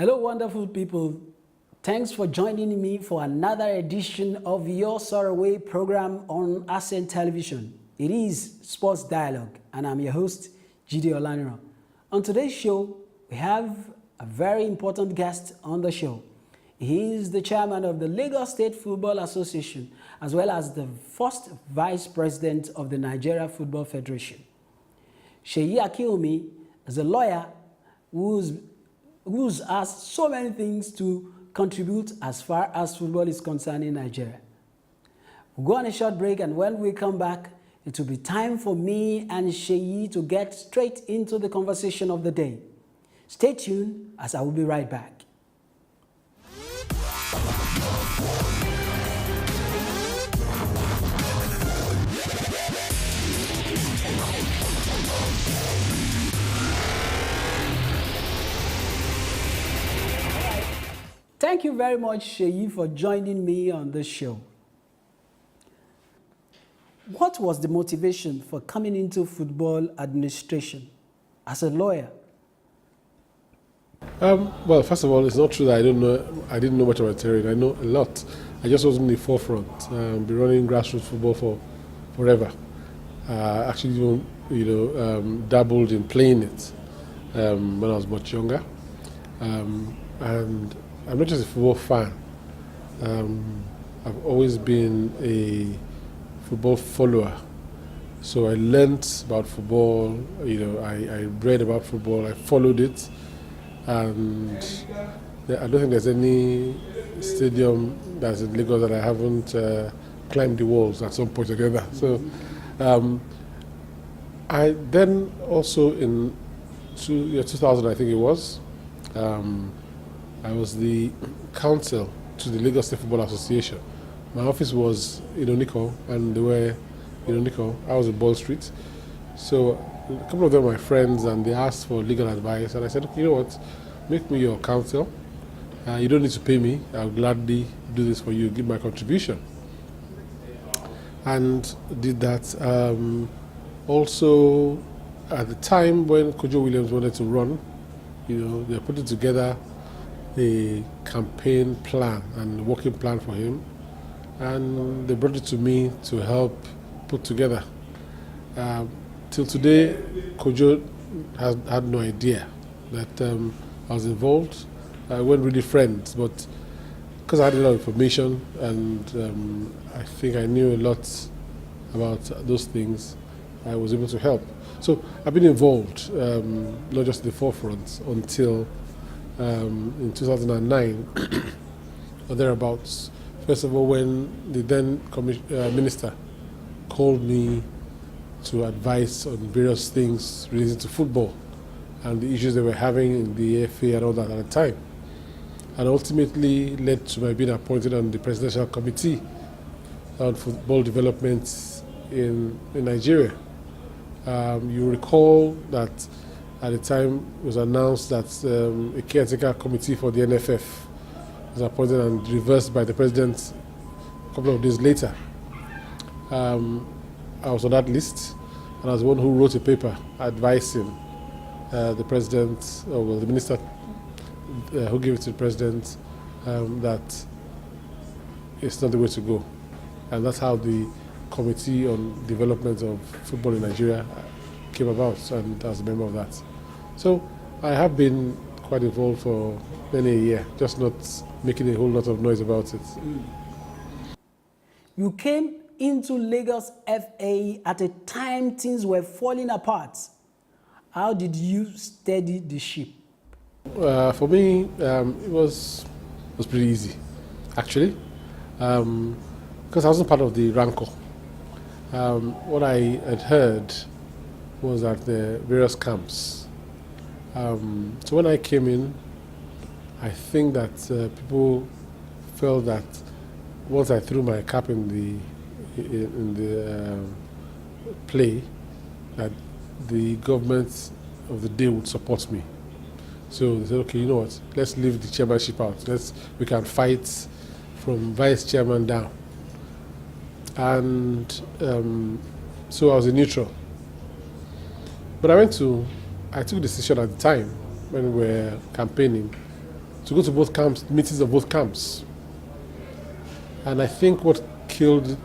Hello, wonderful people. Thanks for joining me for another edition of your Saraway program on Ascent Television. It is Sports Dialogue, and I'm your host, Jide Olaniro. On today's show, we have a very important guest on the show. He is the chairman of the Lagos State Football Association, as well as the first vice president of the Nigeria Football Federation. Seyi Akinwunmi is a lawyer who's asked so many things to contribute as far as football is concerned in Nigeria. We'll go on a short break, and when we come back, it will be time for me and Seyi to get straight into the conversation of the day. Stay tuned, as I will be right back. Thank you very much, Seyi, for joining me on this show. What was the motivation for coming into football administration as a lawyer? Well, first of all, it's not true that I didn't know much about terrain. I know a lot. I just wasn't in the forefront. Been running grassroots football for forever. Actually, dabbled in playing it when I was much younger. And I'm not just a football fan. I've always been a football follower. So I learnt about football. I read about football. I followed it. And I don't think there's any stadium that's in Lagos that I haven't climbed the walls at some point or the other. So I then also in 2000, I think it was, I was the counsel to the Lagos State Football Association. My office was in Oniko, and they were in Oniko. I was in Ball Street. So a couple of them were my friends, and they asked for legal advice, and I said, okay, you know what, make me your counsel. You don't need to pay me. I'll gladly do this for you, give my contribution. And did that. Also, at the time when Kojo Williams wanted to run, they were putting together a campaign plan and working plan for him, and they brought it to me to help put together. Till today, Kojo has had no idea that I was involved. We weren't really friends, but because I had a lot of information and I think I knew a lot about those things, I was able to help. So I've been involved, not just in the forefront, until in 2009 or thereabouts. First of all, when the then minister called me to advise on various things related to football and the issues they were having in the FA and all that at the time, and ultimately led to my being appointed on the presidential committee on football development in Nigeria. You recall that at the time it was announced that a caretaker committee for the NFF was appointed and reversed by the president a couple of days later. I was on that list, and I was the one who wrote a paper advising the president, the minister who gave it to the president, that it's not the way to go. And that's how the Committee on Development of Football in Nigeria came about, and I was a member of that. So I have been quite involved for many a year, just not making a whole lot of noise about it. You came into Lagos FA at a time things were falling apart. How did you steady the ship? For me, it was pretty easy, actually, because I wasn't part of the rancor. What I had heard was that the various camps. So when I came in, I think that people felt that once I threw my cap in the play, that the government of the day would support me. So they said, okay, you know what, let's leave the chairmanship out. We can fight from vice chairman down. And so I was a neutral. But I took a decision at the time when we were campaigning to go to both camps, meetings of both camps. And I think what killed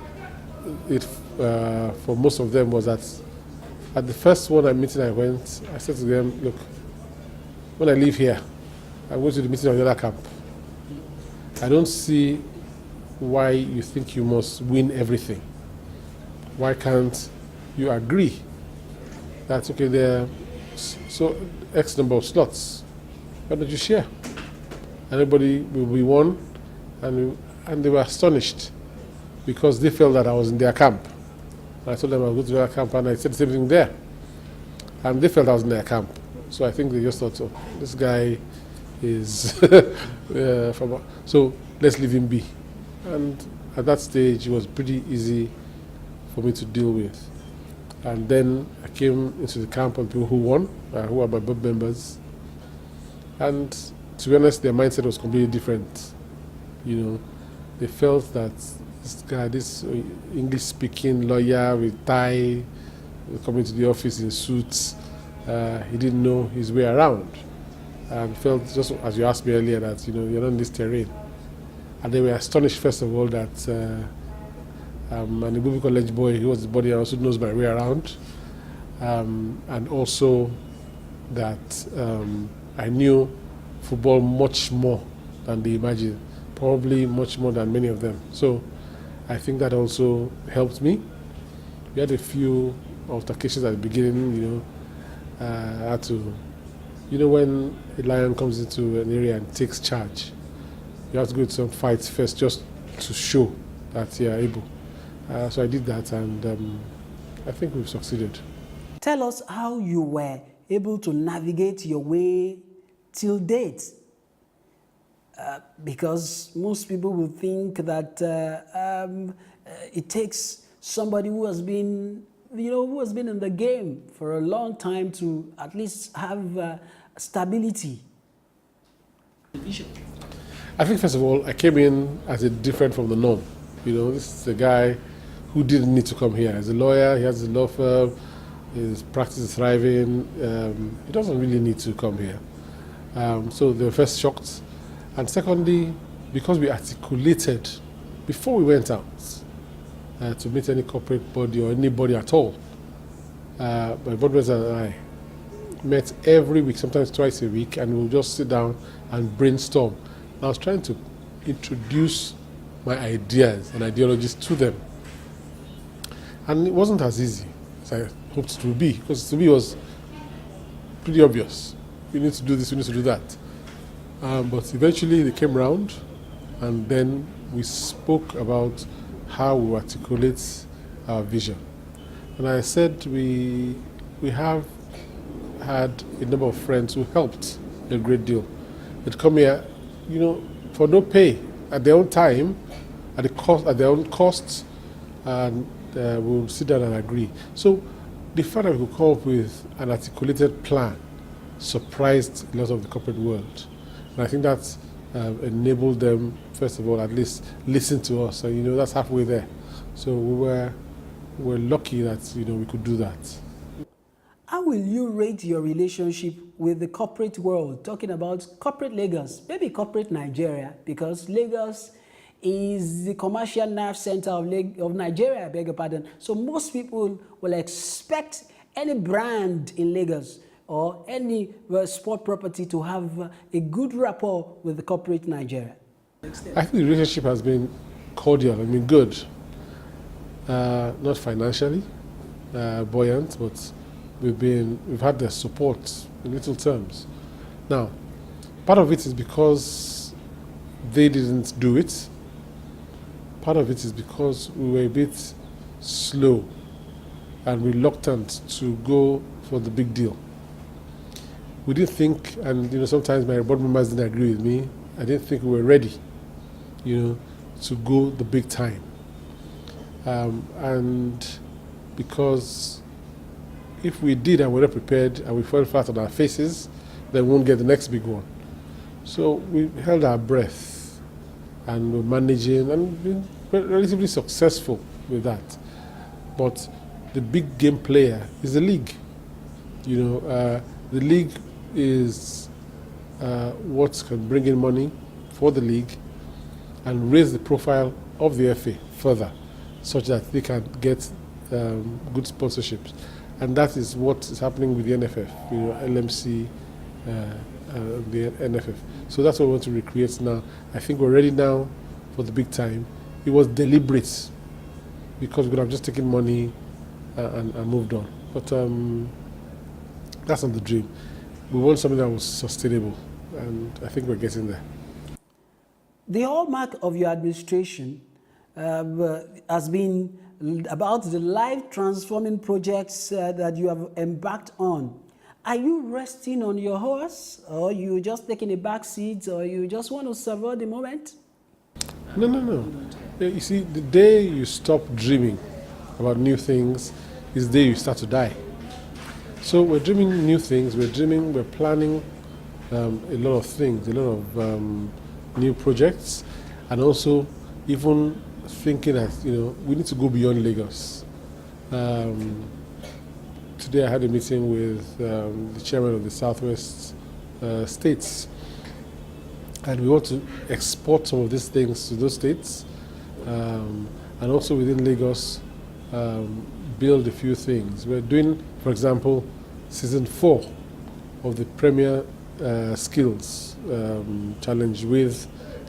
it for most of them was that at the first meeting I went, I said to them, look, when I leave here, I go to the meeting of the other camp. I don't see why you think you must win everything. Why can't you agree that, okay, there are so X number of slots, why don't you share? Everybody will be one, and they were astonished because they felt that I was in their camp. And I told them I would go to their camp, and I said the same thing there. And they felt I was in their camp. So I think they just thought, oh, this guy is so let's leave him be. And at that stage, it was pretty easy for me to deal with. And then I came into the camp of people who won, who are my board members. And to be honest, their mindset was completely different. You know, they felt that this guy, this English-speaking lawyer with tie, coming to the office in suits, he didn't know his way around, and felt, just as you asked me earlier, that you're not in this terrain. And they were astonished, first of all, that I'm an Igbo college boy who was the body also knows my way around, and also that I knew football much more than they imagined, probably much more than many of them. So I think that also helped me. We had a few altercations at the beginning, I had to, when a lion comes into an area and takes charge, you have to go to some fights first just to show that you are able. So I did that, and I think we've succeeded. Tell us how you were able to navigate your way till date. Because most people will think that it takes somebody who has been, who has been in the game for a long time to at least have stability. I think, first of all, I came in as a different from the norm. This is a guy who didn't need to come here. As a lawyer, he has a law firm, his practice is thriving. He doesn't really need to come here. So they were first shocked. And secondly, because we articulated before we went out to meet any corporate body or anybody at all, my board members and I met every week, sometimes twice a week, and we'll just sit down and brainstorm. I was trying to introduce my ideas and ideologies to them. And it wasn't as easy as I hoped it would be, because to me it was pretty obvious. We need to do this, we need to do that. But eventually they came around, and then we spoke about how we articulate our vision. And I said we have had a number of friends who helped a great deal. They'd come here, for no pay, at their own time, at their own costs, and we'll sit down and agree. So the fact that we could come up with an articulated plan surprised a lot of the corporate world. And I think that enabled them, first of all, at least listen to us. And that's halfway there. So we're lucky that we could do that. How will you rate your relationship with the corporate world? Talking about corporate Lagos, maybe corporate Nigeria, because Lagos is the commercial nerve center of Nigeria, I beg your pardon. So most people will expect any brand in Lagos or any sport property to have a good rapport with the corporate Nigeria. I think the relationship has been cordial, good. Not financially buoyant, but we've had their support in little terms. Now, part of it is because they didn't do it. Part of it is because we were a bit slow and reluctant to go for the big deal. We didn't think, and sometimes my board members didn't agree with me, I didn't think we were ready, to go the big time. And because if we did and we were not prepared and we fell flat on our faces, then we won't get the next big one. So we held our breath and we're managing and been relatively successful with that. But the big game player is the league. The league is what can bring in money for the league and raise the profile of the FA further, such that they can get good sponsorships. And that is what is happening with the NFF, LMC, the NFF. So that's what we want to recreate now. I think we're ready now for the big time. It was deliberate because we could have just taken money and moved on. But that's not the dream. We want something that was sustainable, and I think we're getting there. The hallmark of your administration has been about the life-transforming projects that you have embarked on. Are you resting on your horse, or you just taking a back seat, or you just want to savor the moment? No. You see, the day you stop dreaming about new things is the day you start to die. So we're dreaming new things, we're planning a lot of things, a lot of new projects, and also even thinking that, we need to go beyond Lagos. Today I had a meeting with the chairman of the Southwest states, and we want to export some of these things to those states, and also within Lagos build a few things. We're doing, for example, season 4 of the Premier Skills Challenge with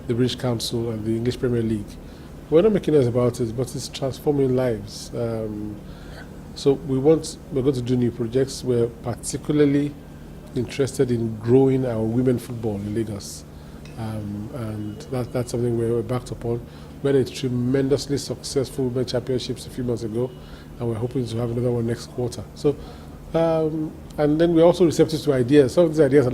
the British Council and the English Premier League. We're not making us about it, but it's transforming lives. So we're going to do new projects. We're particularly interested in growing our women football in Lagos. And that's something we're backed upon. We had a tremendously successful Women Championships a few months ago, and we're hoping to have another one next quarter. So, and then we're also receptive to ideas. Some of these ideas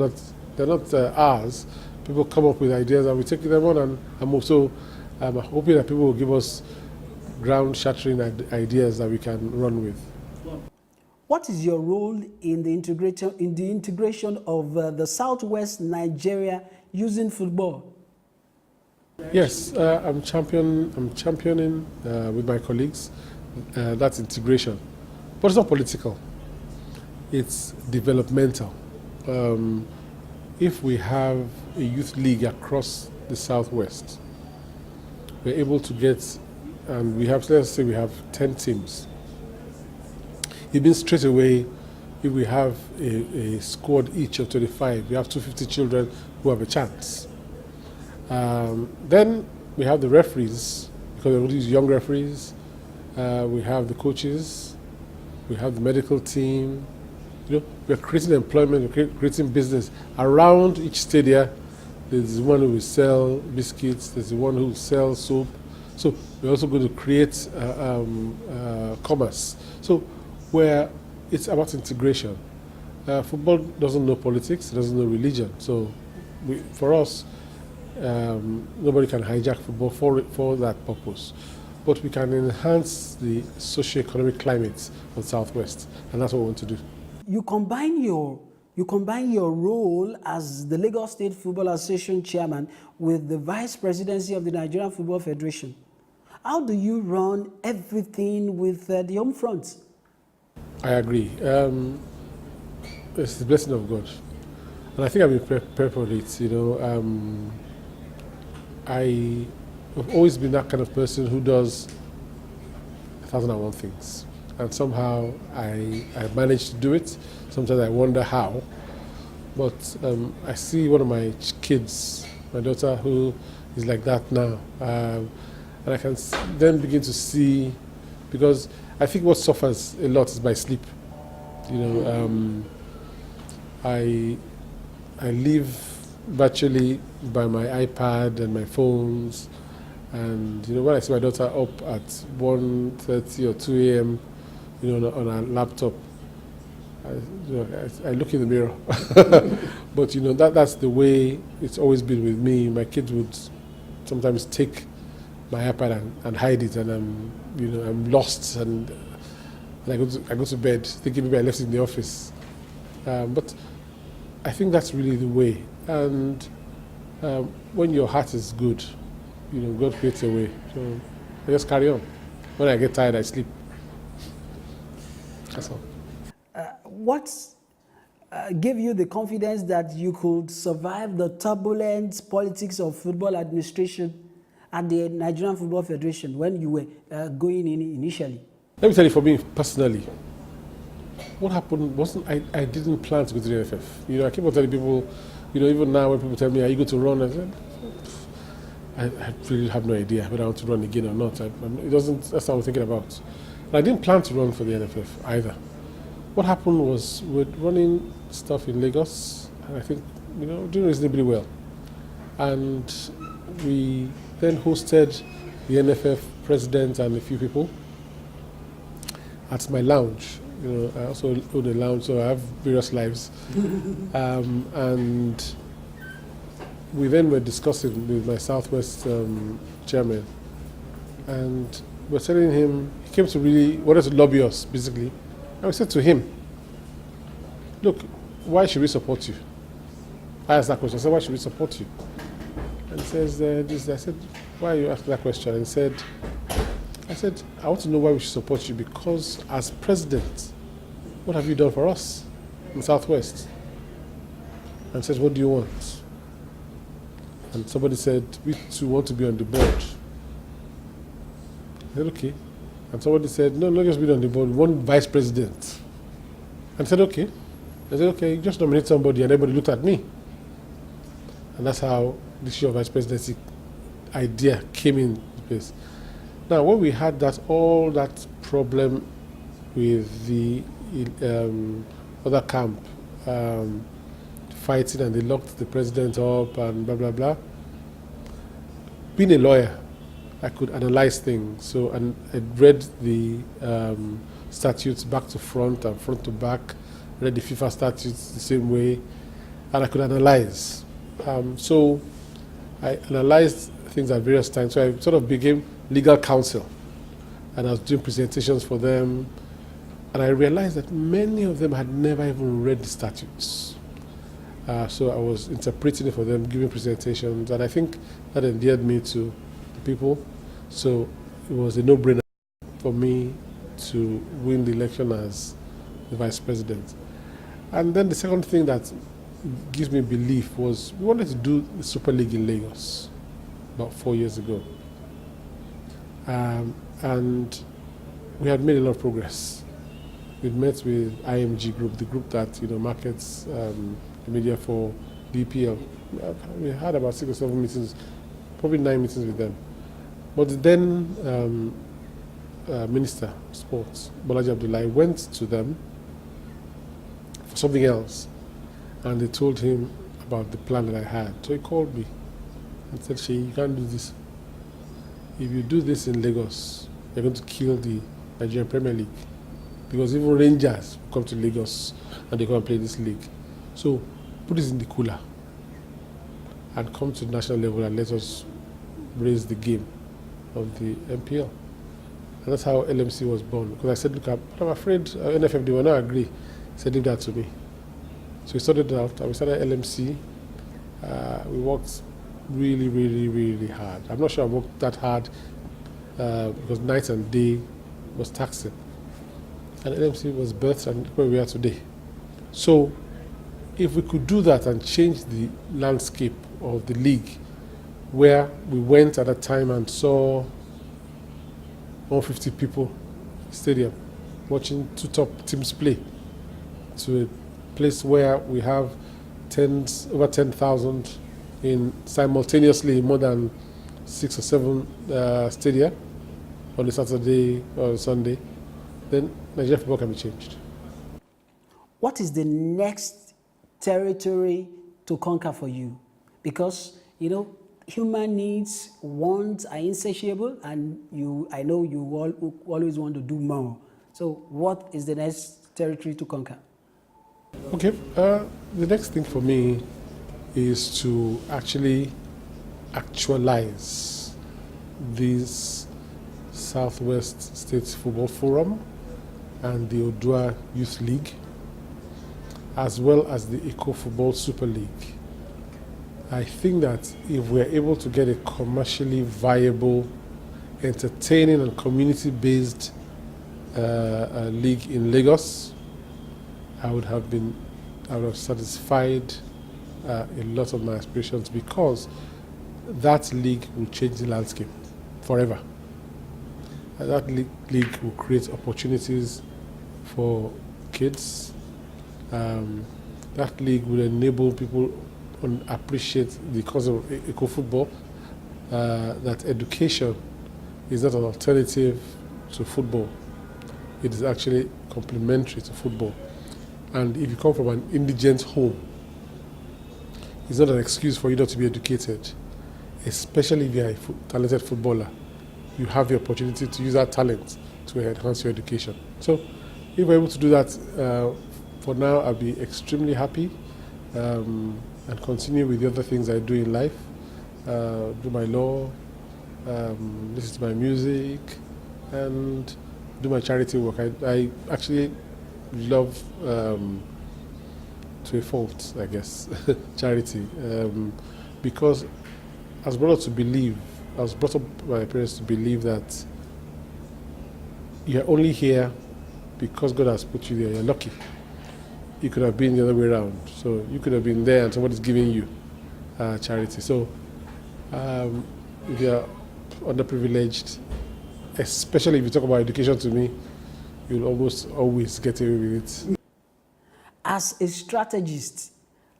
they're not ours. People come up with ideas and we take them on and move. So I'm hoping that people will give us ground-shattering ideas that we can run with. What is your role in the integration of the Southwest Nigeria using football? Yes, I'm championing with my colleagues. That's integration, but it's not political. It's developmental. If we have a youth league across the Southwest, we're able to get, and we have, let's say we have 10 teams. It means straight away, if we have a squad each of 25, we have 250 children who have a chance. Then we have the referees, because we use young referees. We have the coaches, we have the medical team. We're creating employment, we're creating business. Around each stadium, there's one who will sell biscuits, there's the one who will sell soap. So we're also going to create commerce. So where it's about integration. Football doesn't know politics, it doesn't know religion. So for us, nobody can hijack football for that purpose. But we can enhance the socio-economic climate of the Southwest, and that's what we want to do. You combine your role as the Lagos State Football Association chairman with the vice presidency of the Nigerian Football Federation. How do you run everything with the home front? I agree. It's the blessing of God, and I think I've been prepared for it. I've always been that kind of person who does 1,001 things, and somehow I managed to do it. Sometimes I wonder how, but I see one of my kids, my daughter, who is like that now, and I can then begin to see, because I think what suffers a lot is my sleep. I live virtually by my iPad and my phones, and when I see my daughter up at 1:30 or 2 a.m. on a laptop, I look in the mirror. But that's the way it's always been with me. My kids would sometimes take my iPad and hide it, and I'm lost, and I go to bed thinking maybe I left it in the office. But I think that's really the way. And when your heart is good, God creates a way. So I just carry on. When I get tired, I sleep. That's all. gave you the confidence that you could survive the turbulent politics of football administration at the Nigerian Football Federation when you were going in initially? Let me tell you, for me personally, what happened wasn't I didn't plan to go to the NFF. You know, I keep on telling people, you know, even now when people tell me, "Are you going to run?" I said, I really have no idea whether I want to run again or not. It doesn't. That's what I was thinking about. And I didn't plan to run for the NFF either. What happened was we're running stuff in Lagos, and I think, you know, doing reasonably well. And we then hosted the NFF president and a few people at my lounge. You know, I also own a lounge, so I have various lives. And we then were discussing with my Southwest chairman, and we're telling him, he came to really wanted to lobby us, basically. And we said to him, look, why should we support you? I asked that question. I said, why should we support you? And he says, this. I said, why are you asking that question? And he said, I want to know why we should support you, because as president, what have you done for us in Southwest? And says, what do you want? And somebody said, we too want to be on the board. I said, okay. And somebody said, no, not just be on the board, we want vice president. And I said, okay. I said, okay, just nominate somebody, and everybody looked at me. And that's how the issue of vice presidency idea came in place. Now, when we had all that problem with the other camp fighting, and they locked the president up and blah, blah, blah, being a lawyer, I could analyze things. So, and I read the statutes back to front and front to back, read the FIFA statutes the same way, and I could analyze. So I analyzed things at various times. So I sort of became legal counsel, and I was doing presentations for them, and I realized that many of them had never even read the statutes. So I was interpreting it for them, giving presentations, and I think that endeared me to the people. So it was a no-brainer for me to win the election as the vice president. And then the second thing that gives me belief was we wanted to do the Super League in Lagos about 4 years ago. And we had made a lot of progress. We'd met with IMG Group, the group that, you know, markets the media for the EPL. We had about 6 or 7 meetings, probably 9 meetings with them. But the then Minister of Sports, Bolaji Abdullahi, went to them for something else, and they told him about the plan that I had. So he called me and said, Seyi, you can't do this. If you do this in Lagos, you're going to kill the Nigerian Premier League, because even Rangers come to Lagos and they come and play this league. So put this in the cooler and come to the national level and let us raise the game of the MPL. And that's how LMC was born. Because I said, look, I'm afraid NFF, they will not agree. He said, leave that to me. So we sorted it out, and we started LMC. We worked really, really, really hard. I'm not sure I worked that hard because night and day was taxing. And LMC was birthed and where we are today. So if we could do that and change the landscape of the league, where we went at a time and saw 150 people stadium watching 2 top teams play, to a place where we have over 10,000 in simultaneously more than 6 or 7 stadia on a Saturday or Sunday, then Nigeria football can be changed. What is the next territory to conquer for you? Because, you know, human needs, wants are insatiable, and I know you always want to do more. So what is the next territory to conquer? Okay, the next thing for me is to actually actualize this Southwest States Football Forum and the Odua Youth League, as well as the Eco Football Super League. I think that if we're able to get a commercially viable, entertaining and community-based league in Lagos, I I would have satisfied a lot of my aspirations, because that league will change the landscape forever. And that league will create opportunities for kids. That league will enable people to appreciate the concept of eco-football, that education is not an alternative to football. It is actually complementary to football. And if you come from an indigent home, it's not an excuse for you not to be educated, especially if you're a talented footballer. You have the opportunity to use that talent to enhance your education. So if we're able to do that, for now, I'll be extremely happy, and continue with the other things I do in life, do my law, listen to my music, and do my charity work. I actually love, to a fault, I guess, charity, because I was brought up by my parents to believe that you're only here because God has put you there. You're lucky. You could have been the other way around. So you could have been there and somebody's giving you charity. So if you're underprivileged, especially if you talk about education to me, you'll almost always get away with it. As a strategist,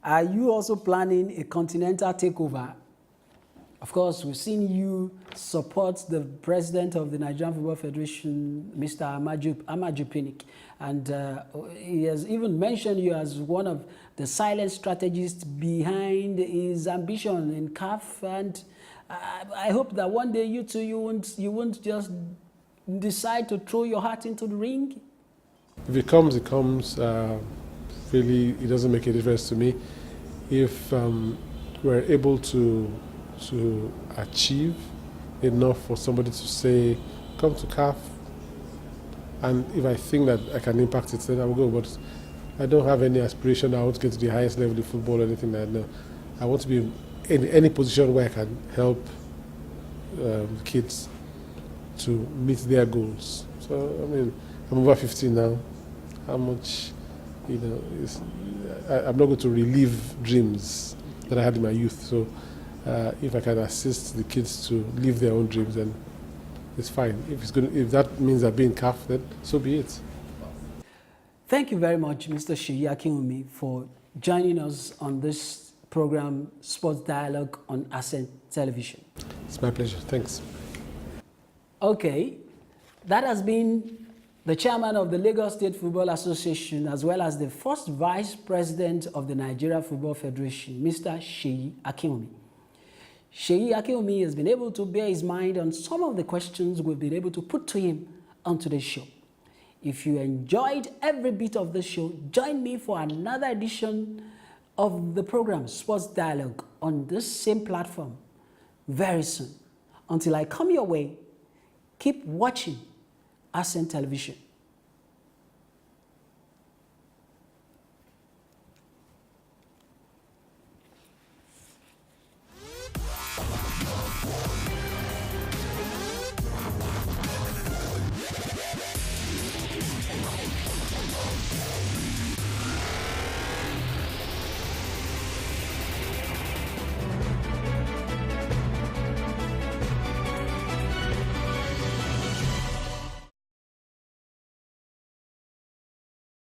are you also planning a continental takeover? Of course, we've seen you support the president of the Nigerian Football Federation, Mr. Amaju Pinnick, and he has even mentioned you as one of the silent strategists behind his ambition in CAF. And I hope that one day you two, you won't just decide to throw your hat into the ring. If it comes, it comes. Really, it doesn't make a difference to me. If we're able to achieve enough for somebody to say, come to CAF, and if I think that I can impact it, then I will go. But I don't have any aspiration. I want to get to the highest level of football or anything like that. I want to be in any position where I can help kids to meet their goals. So, I mean, I'm over 15 now. How much, I'm not going to relive dreams that I had in my youth. So if I can assist the kids to live their own dreams, then it's fine. If that means that being CAF, then so be it. Thank you very much, Mr. Seyi Akinwunmi, for joining us on this program, Sports Dialogue on Ascent Television. It's my pleasure. Thanks. Okay, that has been the chairman of the Lagos State Football Association, as well as the first vice president of the Nigeria Football Federation, Mr. Seyi Akinwunmi. Seyi Akinwunmi has been able to bear his mind on some of the questions we've been able to put to him on today's show. If you enjoyed every bit of the show, join me for another edition of the program, Sports Dialogue, on this same platform very soon. Until I come your way, keep watching Ascent Television.